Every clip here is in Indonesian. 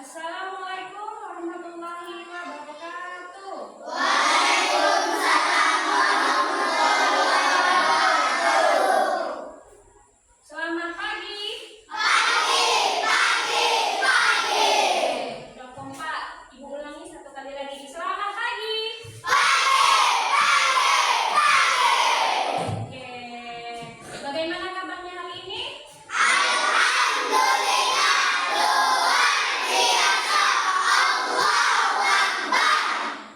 Assalamualaikum warahmatullahi wabarakatuh. Selamat pagi. Udah kompak. Ibu ulangi satu kali lagi. Selamat pagi. Oke. Bagaimana kabarnya hari ini?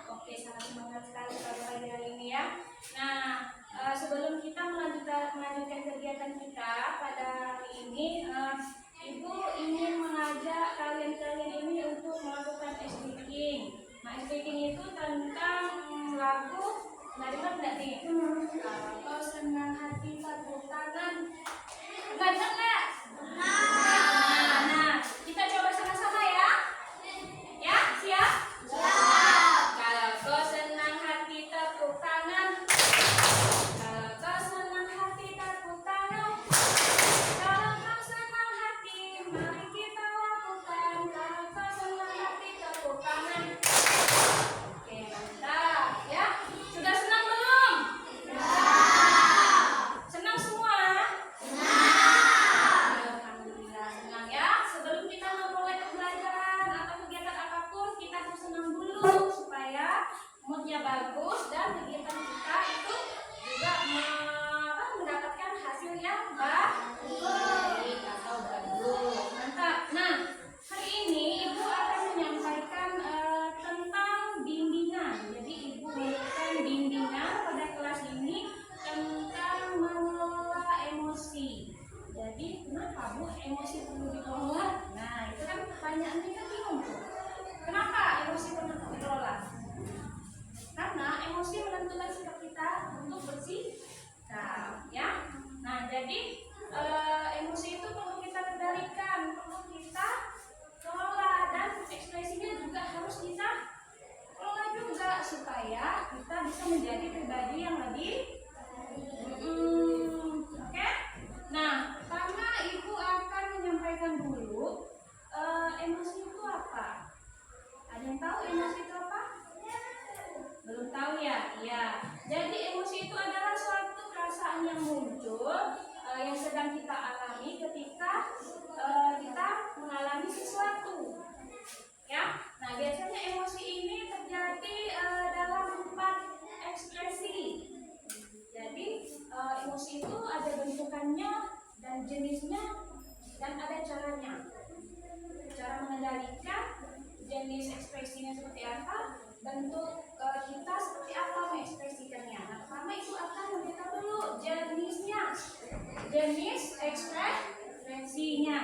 Oke, sangat semangat sekali pada pagi hari ini ya. Nah, sebelum kita melanjutkan kegiatan kita pada hari ini, Ibu ingin mengajak kalian-kalian ini untuk melakukan speaking. Nah, speaking itu tentang lagu. Nah, dengar nggak nih? Kalau senang hati tepuk tangan. Nggak dengar nggak? Nah, kita coba sama-sama ya. Ya, siap? Kalau kau senang hati tepuk tangan. Kalau kau senang hati tepuk tangan. Kalau kau senang hati, mari kita lakukan. Kalau kau senang hati tepuk tangan. Oke, mantap ya. Sudah senang belum? Senang semua? Alhamdulillah senang ya. Sebelum kita memulai pembelajaran atau kegiatan apapun, kita harus senang dulu supaya moodnya bagus dan kegiatan kita itu juga mendapatkan hasil yang baik atau bagus. Mantap. Nah, hari ini Ibu akan menyampaikan tentang bimbingan. Jadi Ibu memberikan bimbingan pada kelas ini tentang mengelola emosi. Jadi kenapa Bu emosi perlu dikelola? Nah, itu kan pertanyaannya kan bingung tuh. Kenapa emosi perlu dikelola? Karena emosi menentukan sikap kita untuk bersikap, ya. Nah, jadi emosi itu perlu kita kendalikan, perlu kita kelola, dan ekspresinya juga harus kita kelola juga supaya kita bisa menjadi pribadi yang lebih oke. Nah, pertama Ibu akan menyampaikan dulu emosi itu apa. Ada yang tahu emosi itu apa? Belum tahu ya? Iya. Jadi emosi itu adalah suatu perasaan yang muncul yang sedang kita alami ketika kita mengalami sesuatu. Ya. Nah, biasanya emosi ini terjadi dalam 4 ekspresi. Jadi emosi itu ada bentukannya dan jenisnya dan ada caranya. Cara mengendalikan jenis ekspresinya seperti apa, bentuk kita seperti apa mengekspresikannya. Nah, pertama itu akan memberitahu dulu jenisnya, jenis ekspresinya.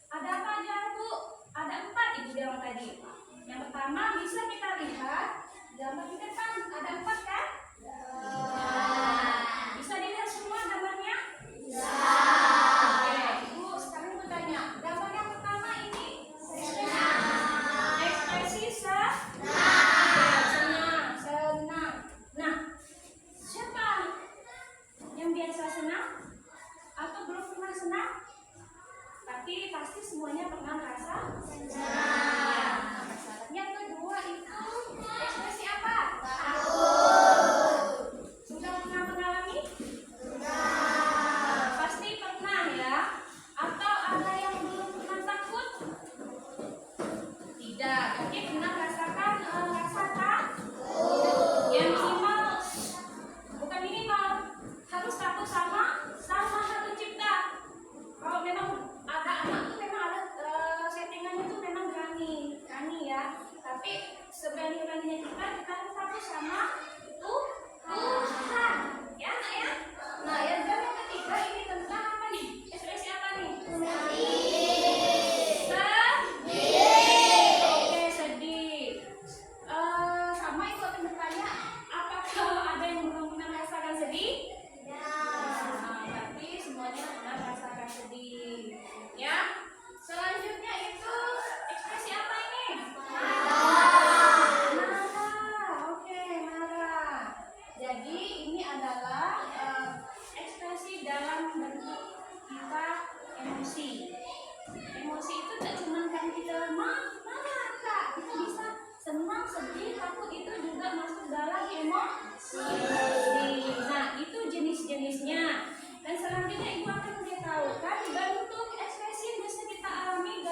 Ada apa aja Bu? Ada 4 Ibu bilang tadi. Yang pertama bisa kita lihat gambar di depan, ada 4 kan? Bisa dilihat semua gambarnya? Oke, Ibu sekarang bertanya, gambar yang pertama ini ekspresi senang. Nah, siapa yang biasa senang atau belum pernah senang? Tapi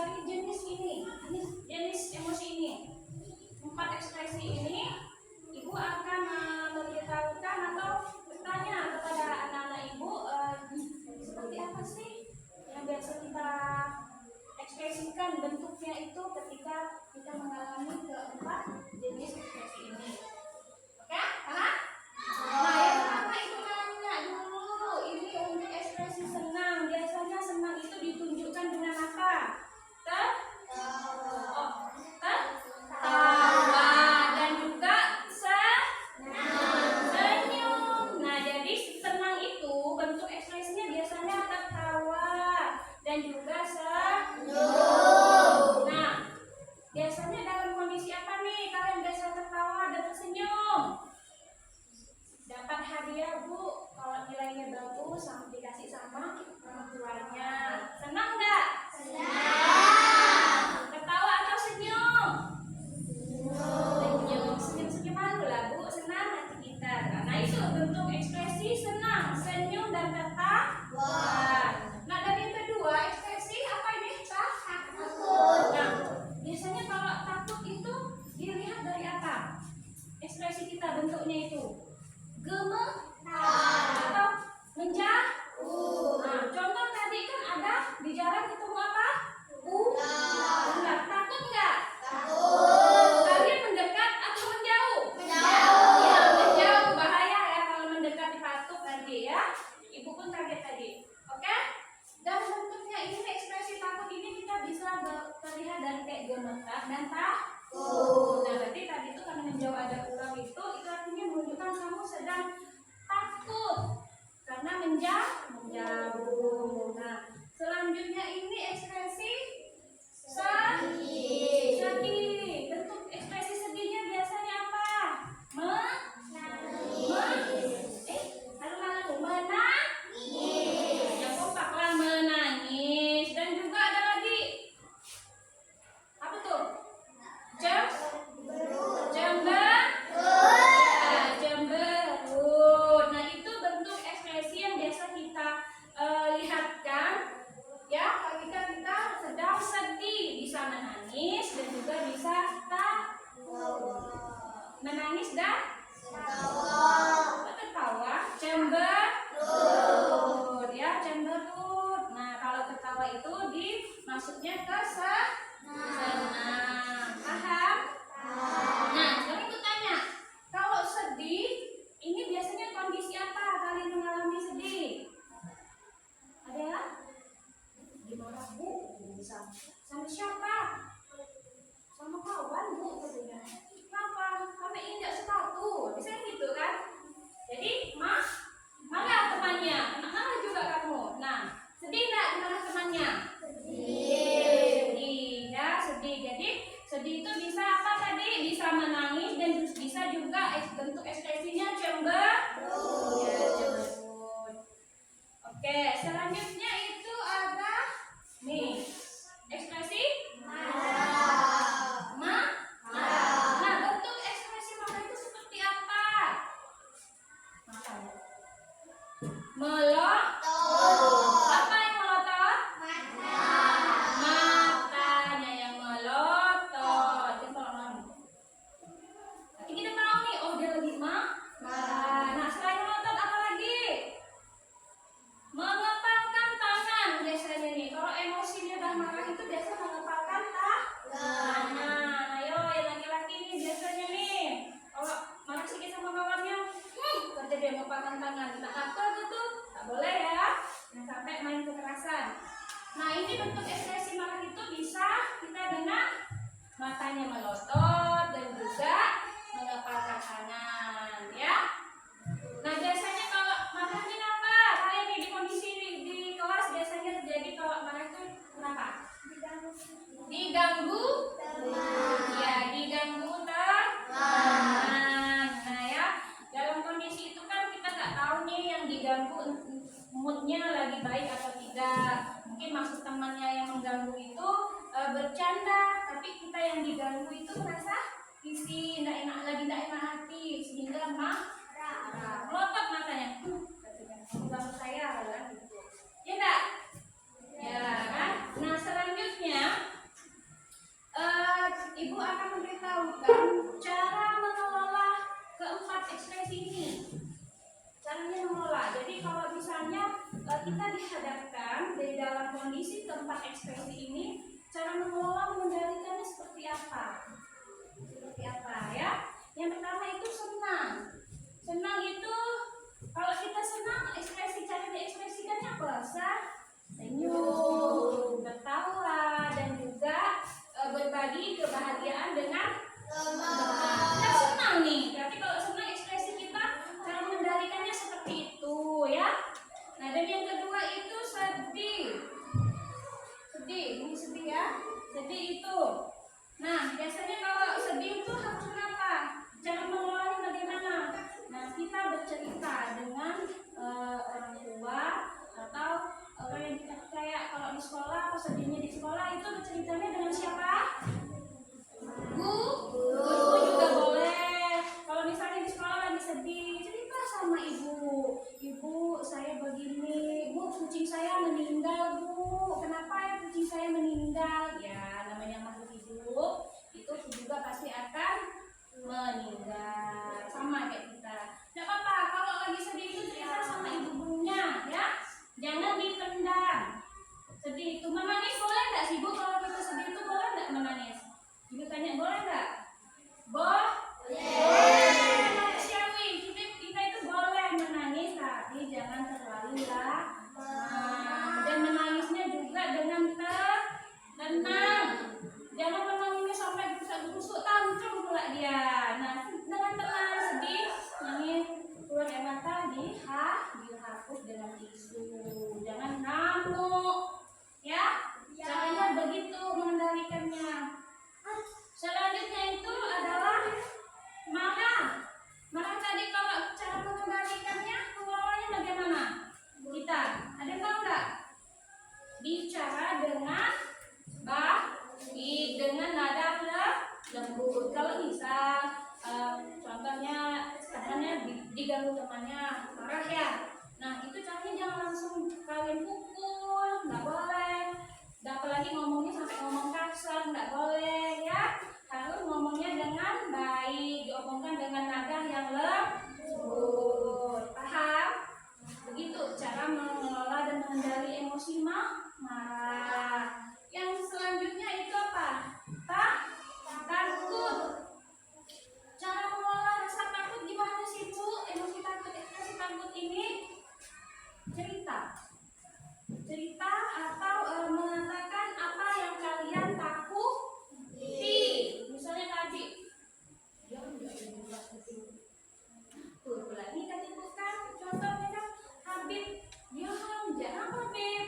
dari jenis ini, jenis emosi ini. 4 ekspresi ini, ibu akan memberitahukan atau bertanya kepada anak-anak ibu seperti apa sih yang biasa kita ekspresikan bentuknya itu ketika kita mengalami keempat jenis ekspresi ini. Oke, paham? Nah, yang pertama itu nanya dulu, ini untuk ekspresi senang. Biasanya senang itu ditunjukkan dengan apa? Tawa dan juga senyum. Nah, jadi senang itu bentuk ekspresinya biasanya tertawa dan juga senyum. Nah, biasanya dalam kondisi apa nih kalian biasa tertawa dan tersenyum? Dapat hadiah, Bu, kalau nilainya bagus sama dikasih sama orang tuanya. Senang nggak? Senang. Ketawa atau senyum? Senyum. Senyum malu lah, Bu. Senang hati kita. Nah, itu bentuk ekspresi senang, senyum dan tertawa. Nah, dan yang kedua ekspresi apa ini? Takut. Nah, biasanya kalau takut itu dilihat dari apa? Ekspresi kita bentuknya itu gemetar atau menjauh. Nah, contoh tadi kan ada di jalan ketemu apa? Ular. Takut nggak? Takut. Kalian mendekat atau menjauh? Menjauh. Ya, menjauh. Bahaya ya kalau mendekat dipatuk nanti ya. Ibu pun kaget tadi. Oke? Dan bentuknya ini ekspresi takut ini kita bisa terlihat dari kayak gemetar dan takut. Nah, berarti tadi itu karena menjauh ada ular itu artinya menunjukkan kamu sedang takut karena menjauh. Nah, selanjutnya ini ekspresi sedih. Sedih. Bentuk ekspresi sedihnya biasanya apa? Menangis. Yang kompaklah menangis. Dan juga ada lagi apa tuh? Cemberut. Nah, itu bentuk ekspresi yang biasa kita lihatkan ya ketika kita sedang sedih, bisa menangis dan juga bisa menangis dan tertawa. Cemberut ya, cemberut. Nah, kalau tertawa itu maksudnya ke senang. Paham? Nah, sekarang aku tanya, kalau sedih, ini biasanya kondisi apa kalian mengalami sedih? Ada ya? Gimana, Bu? Bisa. Sama siapa? Sama kawan, Bu. Kenapa? Karena injak sepatu. Bisa gitu kan? Jadi, mana temannya? Mana juga kamu? Nah, sedih nggak dengan temannya? Sedih ya, sedih. Jadi sedih itu bisa apa tadi? Bisa menangis dan bisa juga bentuk ekspresinya cemberut. Ya, cemberut. Oke, selanjutnya itu ada nih ekspresi marah. Nah, bentuk ekspresi marah itu seperti apa? Melotot. Apa yang melotot? Matanya yang melotot. Nanti kita tahu nih, oh dia lagi marah. Nah, selain melotot apa lagi? Mengepalkan tangan biasanya nih. Kalau emosinya udah marah itu biasa mengepalkan tangan. Ayo, yang laki-laki nih biasanya nih. Kalau marah sedikit sama kawannya, kerja dia mengepalkan tangan. Nah, apa tuh? Tak boleh ya. Jangan sampai main kekerasan. Nah, ini bentuk ekspresi marah itu bisa kita dengan matanya melotot dan juga mengepalkan tangan, ya. Nah, biasanya kalau marahnya apa? Kalian nih di kondisi di kelas biasanya terjadi kalau marah itu kenapa? Diganggu teman. Ya, diganggu teman. Nah, ya, dalam kondisi itu kan kita nggak tahu nih yang diganggu moodnya lagi baik atau tidak. Mungkin maksud temannya yang mengganggu itu bercanda, tapi kita yang diganggu itu merasa isi tidak enak hati sehingga marah, melotot matanya. Ganggu saya kan gitu. Ya enggak? Ya kan? Nah, selanjutnya ekspresi ini. Caranya mengelola. Jadi kalau misalnya kita dihadapkan dari dalam kondisi keempat ekspresi ini, cara mengelola mengendalikannya seperti apa? Seperti apa ya? Yang pertama itu senang. Senang itu kalau kita senang, cara diekspresikannya apa? Senyum, tertawa, dan juga berbagi kebahagiaan dengan teman. Kita senang nih, tapi kalau senang ekspresi kita cara mengendalikannya seperti itu ya. Nah, dan yang kedua itu sedih. Sedih, ini sedih ya. Sedih itu. Nah, biasanya kalau sedih itu harus apa? Cara mengelolanya bagaimana? Nah, kita bercerita dengan orang tua atau orang yang kita percaya. Kalau di sekolah, atau sedihnya di sekolah itu berceritanya dengan siapa? Guru juga boleh. Kalau misalnya di sekolah lagi sedih, cerita sama ibu. Ibu, saya begini. Bu, kucing saya meninggal, Bu. Kenapa ya kucing saya meninggal? Ya, namanya makhluk hidup itu juga pasti akan meninggal. Sama kayak kita. Tidak apa-apa kalau lagi sedih itu cerita sama ibunya, ya. Jangan dipendam. Sedih itu menangis boleh nggak sih, Bu? Kalau kita sedih itu boleh nggak menangis? Ibu tanya boleh nggak? Boleh. Manusiawi, kita itu boleh menangis, tapi jangan terlalu lama. Dan menangisnya juga dengan tenang. Jangan menangisnya sampai busuk tantrum pula dia. Nah, dengan tenang, sedih, nangis, keluar air mata, dihapus dengan tisu. Jangan ngamuk, ya. Caranya begitu mengendalikannya. Selanjutnya itu adalah marah. Marah tadi kalau cara mengendalikannya, pengelolanya bagaimana? Kita, ada yang tahu nggak? Bicara dengan baik, dengan nada lembut. Kalau misal, contohnya diganggu temannya, marah ya. Nah, itu caranya jangan langsung kalian pukul, nggak boleh. Dan apalagi ngomongnya sampai ngomong kasar, nggak boleh ya. Harus ngomongnya dengan baik, diomongkan dengan nada yang lembut. Paham? Begitu cara mengelola dan mengendali emosi marah. Yang selanjutnya itu apa? Takut. Cara mengelola rasa takut gimana sih, Bu? Emosi takut, ekspresi takut ini cerita atau mengatakan apa yang kalian takuti. Misalnya tadi tuh lagi tadi bukan contohnya kan Habib, jangan Habib,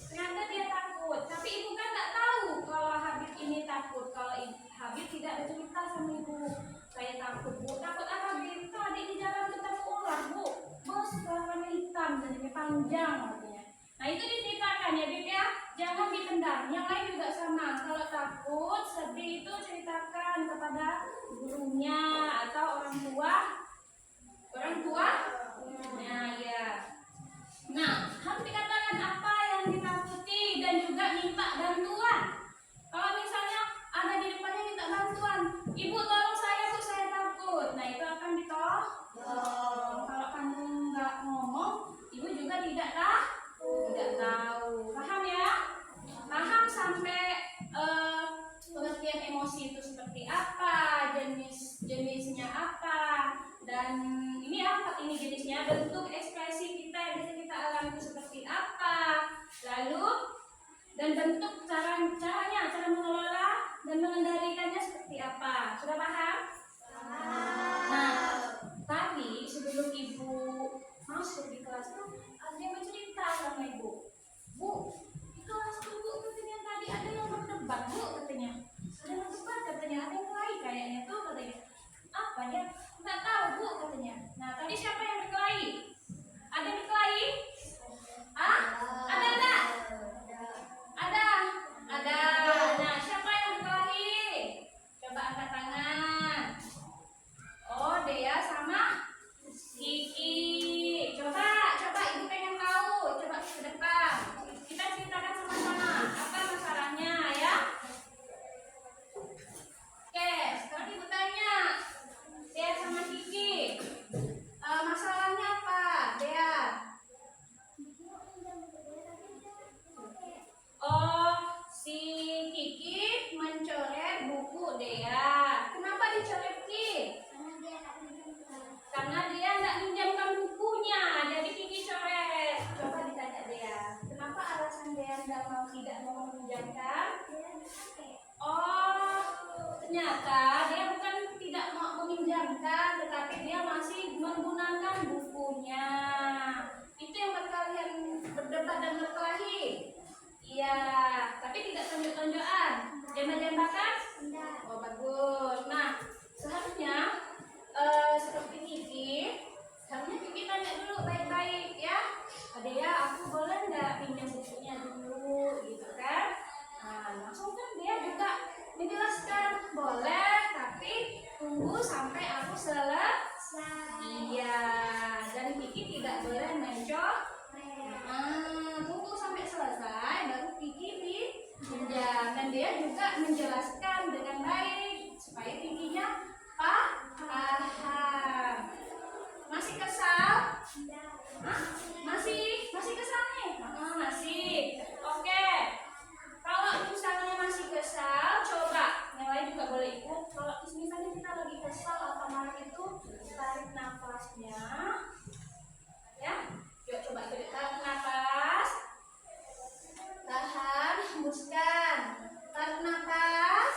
ternyata dia takut, tapi ibu kan nggak tahu kalau Habib ini takut. Kalau Habib tidak bercerita sama ibu, saya takut, Bu. Takut apa, Habib? Tadi di jalan ketemu ular, Bu. Bos warna hitam, jadinya panjang artinya. Nah, itu diceritakan ya, Bib ya. Jangan dipendam. Yang lain juga sama. Kalau takut, sedih itu ceritakan kepada gurunya atau orang tua. Nah, ya. Nah, harus dikatakan apa yang ditakuti dan juga minta bantuan. Kalau misalnya ada di depannya minta bantuan, Ibu tolong saya, Bu, saya takut. Nah, itu akan ditolong. Kalau kamu nggak ngomong, Ibu juga tidak tahu. Paham ya? Paham sampai pengertian emosi itu seperti apa, jenisnya apa, dan ini apa ini jenisnya, bentuk ekspresi kita yang bisa kita alami itu seperti apa, lalu dan bentuk caranya, cara mengelola dan mengendalikannya seperti apa. Sudah paham? Nah, tadi sebelum Ibu masuk di kelas itu ada yang bercerita sama Ibu. Bu, di kelas itu Bu, katanya tadi ada yang berdebat, Bu, katanya. Ada yang berkelahi kayaknya tuh, katanya. Apa ya? Nggak tahu, Bu, katanya. Nah, tadi siapa yang berkelahi? Ada yang berkelahi? Ada nggak? Ada. Nah, siapa yang berkelahi? Coba angkat tangan. Oh, Dea sama Kiki. Coba Ibu pengen tahu. Coba ke depan. Kita ceritakan sama-sama apa masalahnya ya. Kiki mencoret buku Dea. Kenapa dicoret, Ki? Karena dia nggak minjamkan bukunya, jadi Kiki coret. Coba ditanya Dea, kenapa alasan Dea tidak mau meminjamkan? Oh, ternyata dia bukan tidak mau meminjamkan, tetapi dia masih menggunakan bukunya. Itu yang buat kalian berdebat dan berkelahi. Iya, tapi tidak tonjok-tonjokan. Jambak-jambakan? Oh, bagus. Nah, seharusnya seperti Kiki, seharusnya Kiki tanya dulu baik-baik ya. Dea, aku boleh nggak pinjam bukunya dulu, gitu kan? Nah, langsung kan dia juga menjelaskan, boleh, tapi tunggu sampai aku selesai. Iya, dan Kiki tidak boleh tunggu sampai selesai, baru Kiki pinjam. Dan dia juga menjelaskan dengan baik supaya Kikinya paham. Masih kesal? Masih kesal nih? Masih. Oke. Kalau misalnya masih kesal, coba yang lain juga boleh ikut. Kalau misalnya kita lagi kesal atau marah itu, tarik nafasnya, ya. Yuk coba tarik nafas, tahan, hembuskan. Tarik nafas,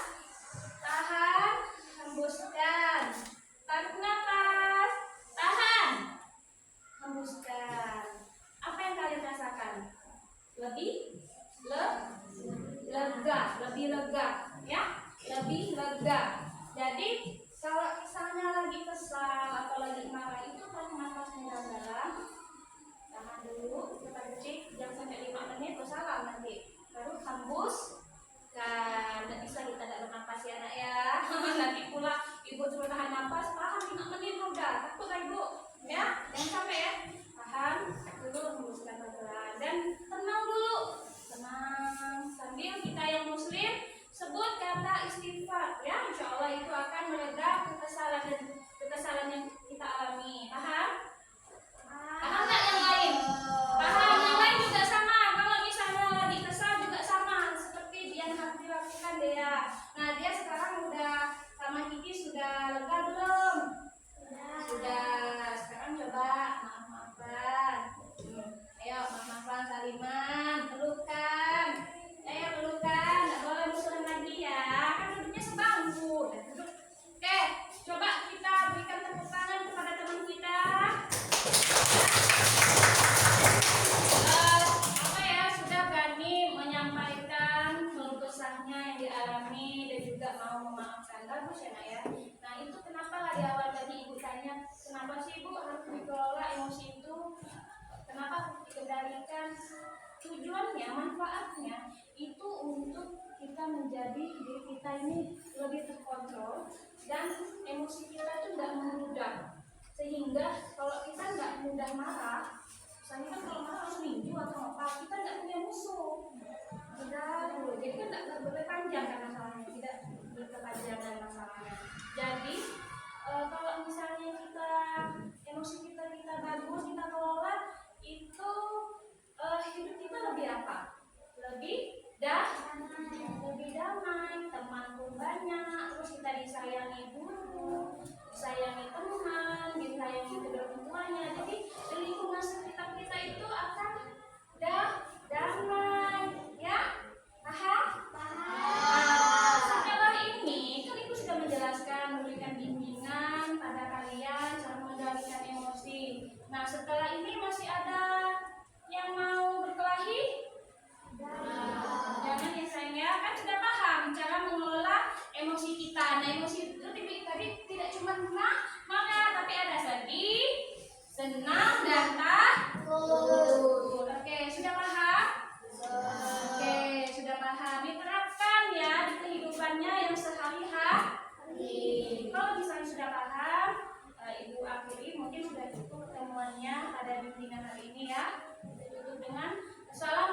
tahan, hembuskan. Tarik nafas, tahan, hembuskan. Apa yang kalian rasakan? Lebih lega, ya, lebih lega. Jadi kalau misalnya lagi kesal atau lagi marah itu tarik nafasnya dalam-dalam, tahan dulu, kita cek jangan sampai 5 menit, salah nanti. Baru hembuskan. Nggak bisa kita dalam nafas ya anak ya. Nanti pula ibu suruh tahan nafas, tahan 5 menit udah, takut lah ibu, ya, jangan sampai ya. Tahan dulu, hembuskan pelan-pelan dan tenang dulu. Tenang, sambil kita yang muslim sebut kata istighfar, ya, insya Allah itu akan meredam kekesalan yang kita alami. Paham? Paham nggak yang lain? Paham? Yang lain juga sama. Kalau misalnya lagi kesal juga sama seperti yang harus dilakukan Dea. Nah, dia sekarang udah sama Kiki sudah lega belum? Sudah. Sekarang coba maaf-maafan. Ayo maaf-maafan saliman, pelukan. Ayo pelukan, nggak boleh musuhan lagi ya. Kan duduknya sebangku. Duduk. Oke, coba kita berikan tepuk tangan kepada teman kita. Sudah berani menyampaikan keluh kesahnya yang dialami dan juga mau memaafkan. Bagus ya, Nak ya. Nah, itu kenapa di awal tadi ibu tanya, kenapa sih ibu harus dikelola emosi itu? Kenapa dikendalikan? Tujuannya, manfaatnya itu untuk kita menjadi diri kita ini lebih terkontrol dan emosi kita itu tidak memudah. Sehingga kalau kita nggak mudah marah, misalnya kan kalau marah harus minggu atau apa, kita nggak punya musuh. Jadi kan nggak berpanjang kan masalahnya, tidak berkepanjangan masalahnya. Jadi kalau misalnya kita emosi kita bagus, kita kelola, itu hidup kita lebih apa? Lebih damai, teman pun banyak, terus kita disayangi guru, disayangi teman, disayangi kedua orang tuanya. Jadi di lingkungan sekitar kita itu akan damai, ya? Paham? Nah, setelah ini kan ibu sudah menjelaskan, memberikan bimbingan pada kalian cara mengendalikan emosi. Nah, setelah ini masih ada yang mau berkelahi? Jangan ya sayang ya, kan sudah paham cara mengelola emosi kita. Nah, emosi itu tadi tidak cuma marah, tapi ada sedih, senang, dan takut. Oke, sudah paham? Oke, sudah paham. Diterapkan ya di kehidupannya yang sehari-hari. Kalau misalnya sudah paham, ibu akhiri, mungkin sudah cukup pertemuannya pada bimbingan hari ini ya. Tutup dengan salam.